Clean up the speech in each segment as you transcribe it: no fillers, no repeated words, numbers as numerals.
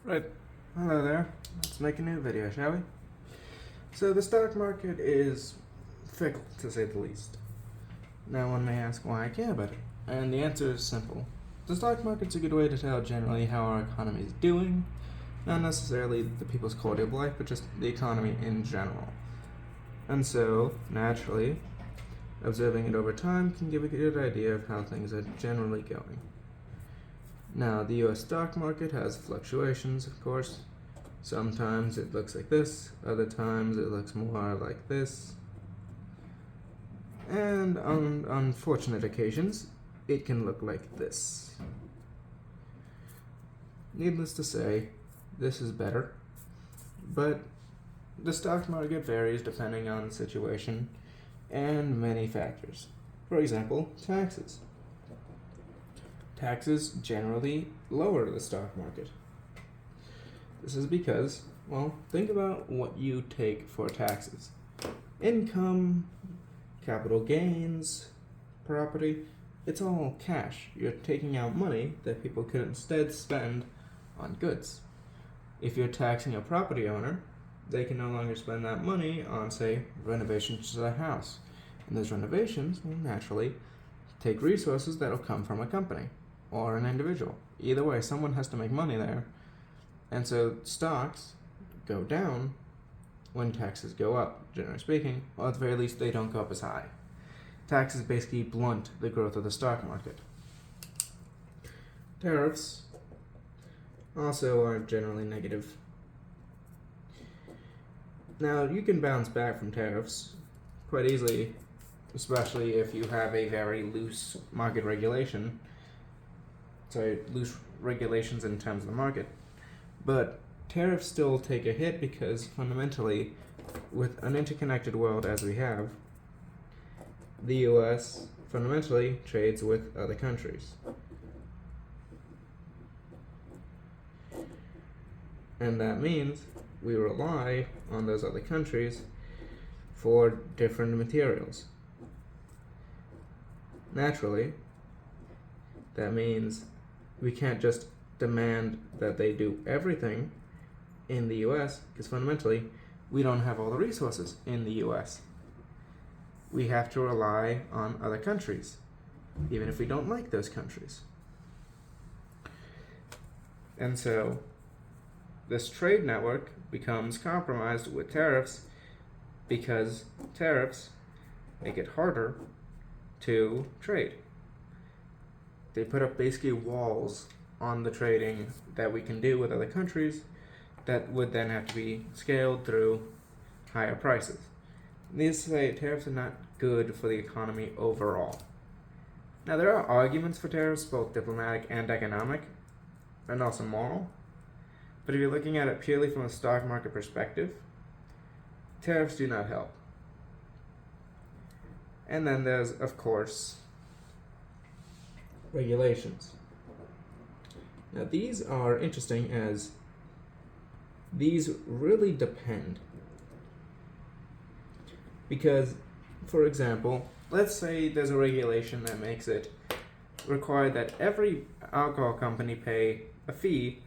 Right. Hello there. Let's make a new video, shall we? So the stock market is fickle, to say the least. Now one may ask why I care about it, and the answer is simple. The stock market's a good way to tell generally how our economy is doing, not necessarily the people's quality of life, but just the economy in general. And so, naturally, observing it over time can give a good idea of how things are generally going. Now, the US stock market has fluctuations, of course. Sometimes it looks like this, other times it looks more like this. And on unfortunate occasions, it can look like this. Needless to say, this is better, but the stock market varies depending on the situation and many factors. For example, taxes. Taxes generally lower the stock market. This is because, well, think about what you take for taxes. Income, capital gains, property, it's all cash. You're taking out money that people could instead spend on goods. If you're taxing a property owner, they can no longer spend that money on, say, renovations to their house. And those renovations will naturally take resources that will come from a company or an individual. Either way, someone has to make money there. And so stocks go down when taxes go up, generally speaking, or at the very least they don't go up as high. Taxes basically blunt the growth of the stock market. Tariffs also are generally negative. Now, you can bounce back from tariffs quite easily, especially if you have a very loose market regulation. Loose regulations in terms of the market. But tariffs still take a hit because fundamentally, with an interconnected world as we have, the US fundamentally trades with other countries. And that means we rely on those other countries for different materials. Naturally, that means we can't just demand that they do everything in the US because fundamentally we don't have all the resources in the US. We have to rely on other countries, even if we don't like those countries. And so this trade network becomes compromised with tariffs because tariffs make it harder to trade. They put up basically walls on the trading that we can do with other countries that would then have to be scaled through higher prices. Needless to say, tariffs are not good for the economy overall. Now, there are arguments for tariffs, both diplomatic and economic, and also moral. But if you're looking at it purely from a stock market perspective, tariffs do not help. And then there's, of course, regulations. Now, these are interesting as these really depend. Because, for example, let's say there's a regulation that makes it required that every alcohol company pay a fee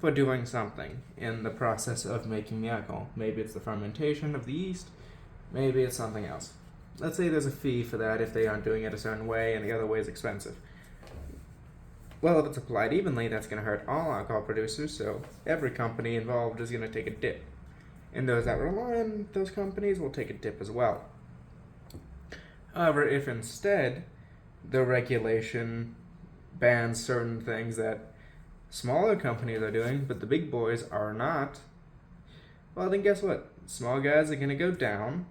for doing something in the process of making the alcohol. Maybe it's the fermentation of the yeast, maybe it's something else. Let's say there's a fee for that if they aren't doing it a certain way and the other way is expensive. Well, if it's applied evenly, that's going to hurt all alcohol producers, so every company involved is going to take a dip. And those that rely on those companies will take a dip as well. However, if instead the regulation bans certain things that smaller companies are doing, but the big boys are not, well, then guess what? Small guys are going to go down,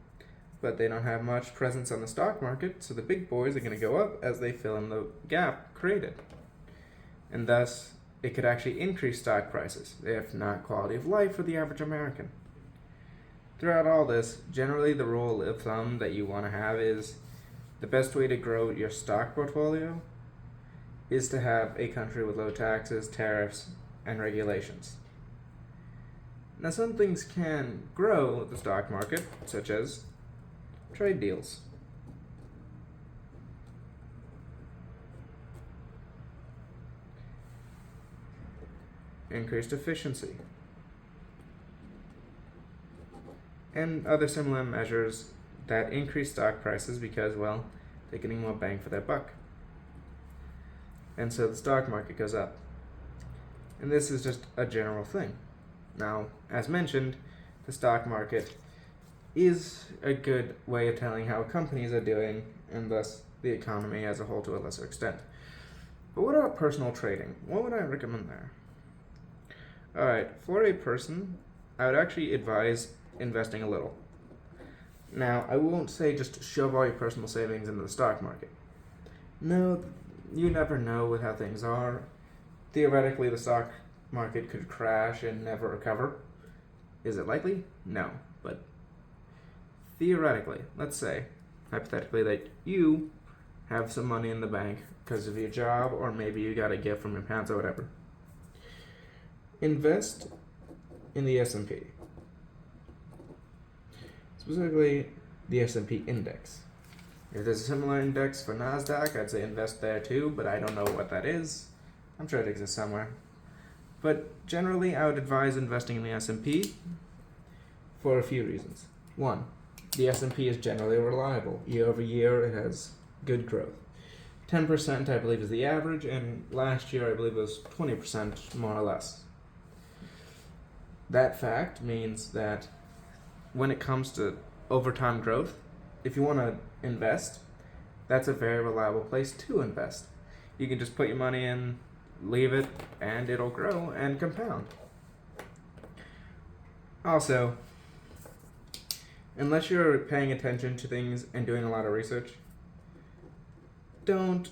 but they don't have much presence on the stock market, so the big boys are going to go up as they fill in the gap created. And thus, it could actually increase stock prices, if not quality of life for the average American. Throughout all this, generally the rule of thumb that you want to have is the best way to grow your stock portfolio is to have a country with low taxes, tariffs, and regulations. Now, some things can grow the stock market, such as trade deals. increased efficiency, and other similar measures that increase stock prices because, well, they're getting more bang for their buck. And so the stock market goes up. And this is just a general thing. Now, as mentioned, the stock market is a good way of telling how companies are doing, and thus the economy as a whole to a lesser extent. But what about personal trading? What would I recommend there? Alright, for a person, I would actually advise investing a little. Now, I won't say just shove all your personal savings into the stock market. No, you never know with how things are. Theoretically, the stock market could crash and never recover. Is it likely? No. But theoretically, let's say, hypothetically, that you have some money in the bank because of your job, or maybe you got a gift from your parents or whatever. Invest in the S&P. Specifically, the S&P index. If there's a similar index for NASDAQ, I'd say invest there too, but I don't know what that is. I'm sure it exists somewhere. But generally, I would advise investing in the S&P for a few reasons. One, the S&P is generally reliable. Year over year, it has good growth. 10%, I believe, is the average, and last year, I believe it was 20%, more or less. That fact means that when it comes to overtime growth, if you want to invest, that's a very reliable place to invest. You can just put your money in, leave it, and it'll grow and compound. Also, unless you're paying attention to things and doing a lot of research, don't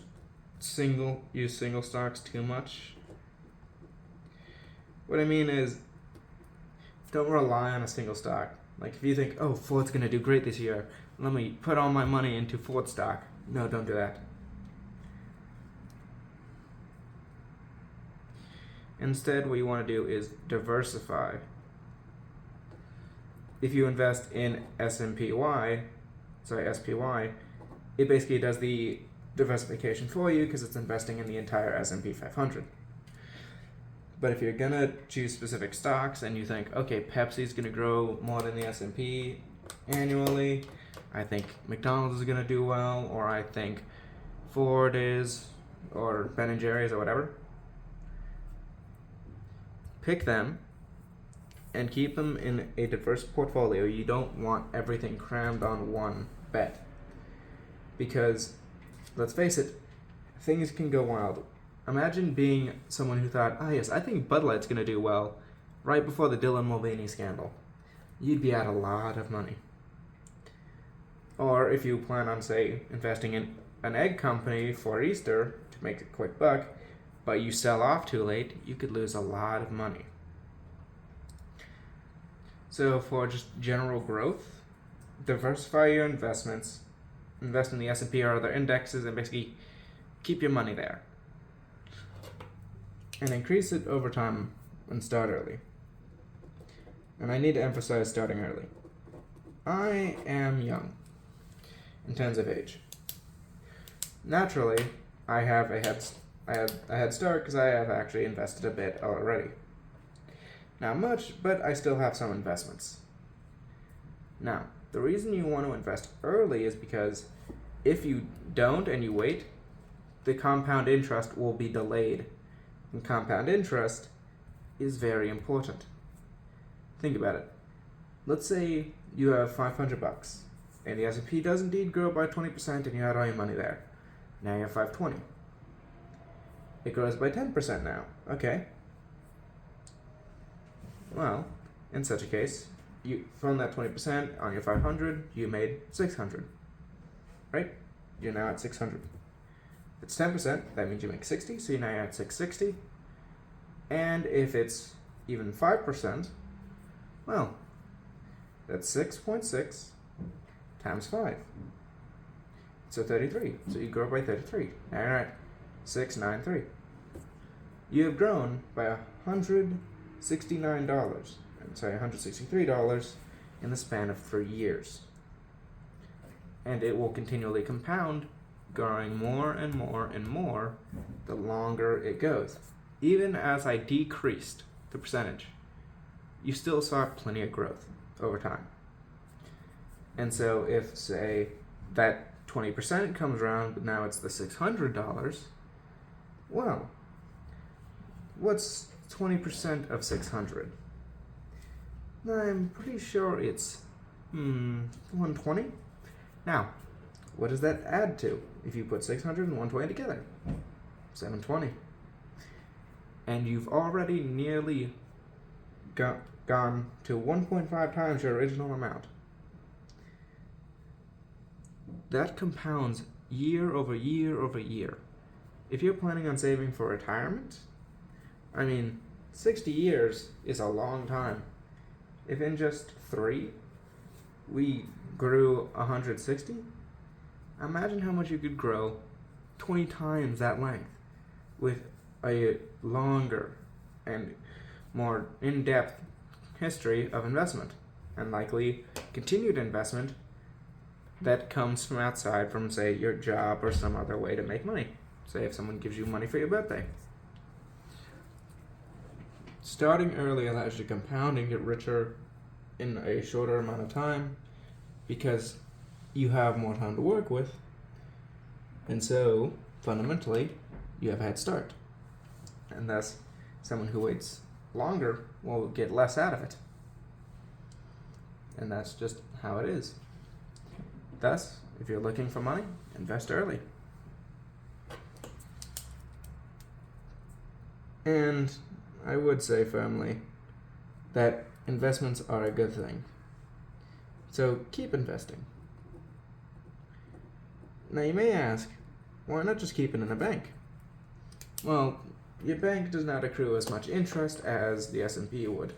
use single stocks too much. What I mean is, don't rely on a single stock. Like if you think, oh, Ford's going to do great this year, let me put all my money into Ford stock. No, don't do that. Instead, what you want to do is diversify. If you invest in SPY, it basically does the diversification for you because it's investing in the entire S&P 500. But if you're gonna choose specific stocks and you think, okay, Pepsi's gonna grow more than the S&P annually, I think McDonald's is gonna do well, or I think Ford is, or Ben & Jerry's or whatever, pick them and keep them in a diverse portfolio. You don't want everything crammed on one bet. Because, let's face it, things can go wild. Imagine being someone who thought, yes, I think Bud Light's going to do well right before the Dylan Mulvaney scandal. You'd be out a lot of money. Or if you plan on, say, investing in an egg company for Easter to make a quick buck, but you sell off too late, you could lose a lot of money. So for just general growth, diversify your investments, invest in the S&P or other indexes, and basically keep your money there. And increase it over time and start early. And I need to emphasize starting early. I am young in terms of age. Naturally, I have a head start because I have actually invested a bit already. Not much, but I still have some investments. Now, the reason you want to invest early is because if you don't and you wait, the compound interest will be delayed. And compound interest is very important. Think about it. Let's say you have $500 and the S&P does indeed grow by 20% and you had all your money there. Now you have $520. It grows by 10% now. Okay. Well, in such a case, you from that 20% on your 500, you made 600. Right? You're now at 600. It's 10%, that means you make 60, so you're now at 660. And if it's even 5%, well, that's 6.6 times 5. So 33. So you grow by 33. Now you're at 693. You have grown by $163 in the span of 3 years. And it will continually compound, growing more and more and more the longer it goes. Even as I decreased the percentage, you still saw plenty of growth over time. And so if, say, that 20% comes around, but now it's the $600, well, what's 20% of 600? I'm pretty sure it's 120. Now, what does that add to if you put 600 and 120 together? 720. And you've already nearly gone to 1.5 times your original amount. That compounds year over year over year. If you're planning on saving for retirement, 60 years is a long time. If in just 3 we grew 160, imagine how much you could grow 20 times that length with a longer and more in-depth history of investment, and likely continued investment that comes from outside, from, say, your job or some other way to make money. Say if someone gives you money for your birthday. Starting early allows you to compound and get richer in a shorter amount of time because you have more time to work with, and so fundamentally you have a head start, and thus someone who waits longer will get less out of it, and that's just how it is. Thus, if you're looking for money, invest early. And I would say firmly that investments are a good thing. So keep investing. Now you may ask, why not just keep it in a bank? Well, your bank does not accrue as much interest as the S&P would.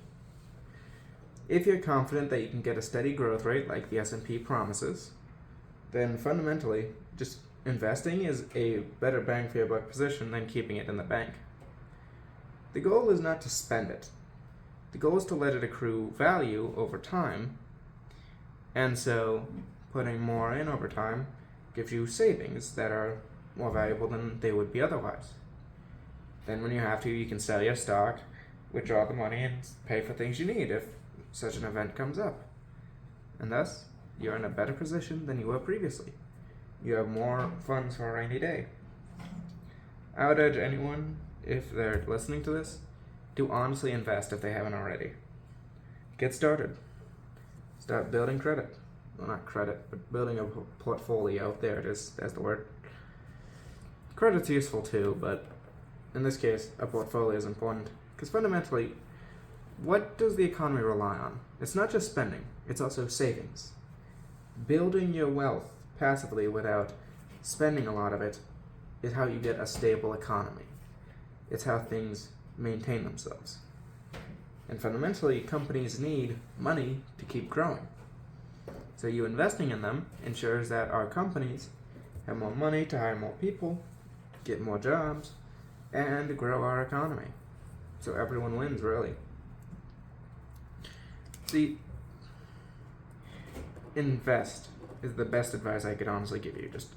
If you're confident that you can get a steady growth rate like the S&P promises, then fundamentally, just investing is a better bang for your buck position than keeping it in the bank. The goal is not to spend it. The goal is to let it accrue value over time, and so putting more in over time gives you savings that are more valuable than they would be otherwise. Then when you have to, you can sell your stock, withdraw the money, and pay for things you need if such an event comes up. And thus, you're in a better position than you were previously. You have more funds for a rainy day. I would urge anyone, if they're listening to this, to honestly invest if they haven't already. Get started. Start building credit. Well, not credit, but building a portfolio. There it is, that's the word. Credit's useful too, but in this case, a portfolio is important. Because fundamentally, what does the economy rely on? It's not just spending, it's also savings. Building your wealth passively without spending a lot of it is how you get a stable economy. It's how things maintain themselves. And fundamentally, companies need money to keep growing. So you investing in them ensures that our companies have more money to hire more people, get more jobs, and grow our economy. So everyone wins, really. See, invest is the best advice I could honestly give you. Just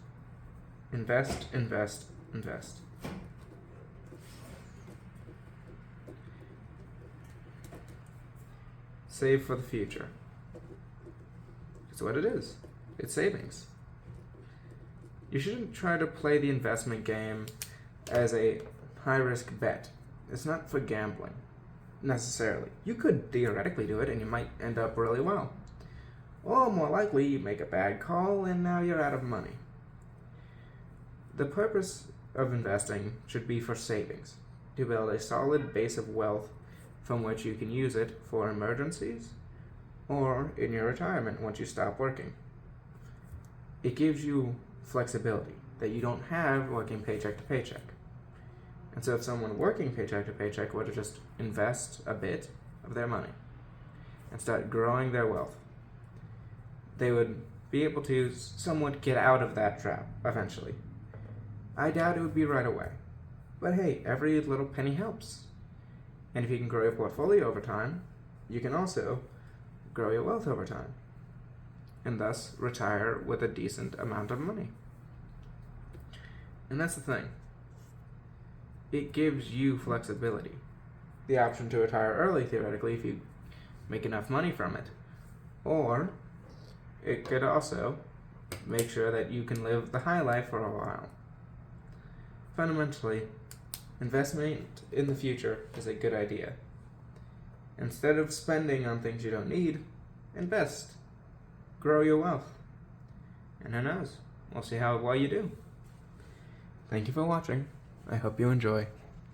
invest, invest, invest. Save for the future. It's what it is. It's savings. You shouldn't try to play the investment game as a high-risk bet. It's not for gambling, necessarily. You could theoretically do it and you might end up really well. Or more likely, you make a bad call and now you're out of money. The purpose of investing should be for savings, to build a solid base of wealth from which you can use it for emergencies or in your retirement once you stop working. It gives you flexibility that you don't have working paycheck to paycheck. And so if someone working paycheck to paycheck were to just invest a bit of their money and start growing their wealth, they would be able to somewhat get out of that trap eventually. I doubt it would be right away. But hey, every little penny helps. And if you can grow your portfolio over time, you can also grow your wealth over time, and thus retire with a decent amount of money. And that's the thing. It gives you flexibility. the option to retire early, theoretically, if you make enough money from it. Or it could also make sure that you can live the high life for a while. Fundamentally, investment in the future is a good idea. Instead of spending on things you don't need, invest. Grow your wealth. And who knows? We'll see how well you do. Thank you for watching. I hope you enjoy.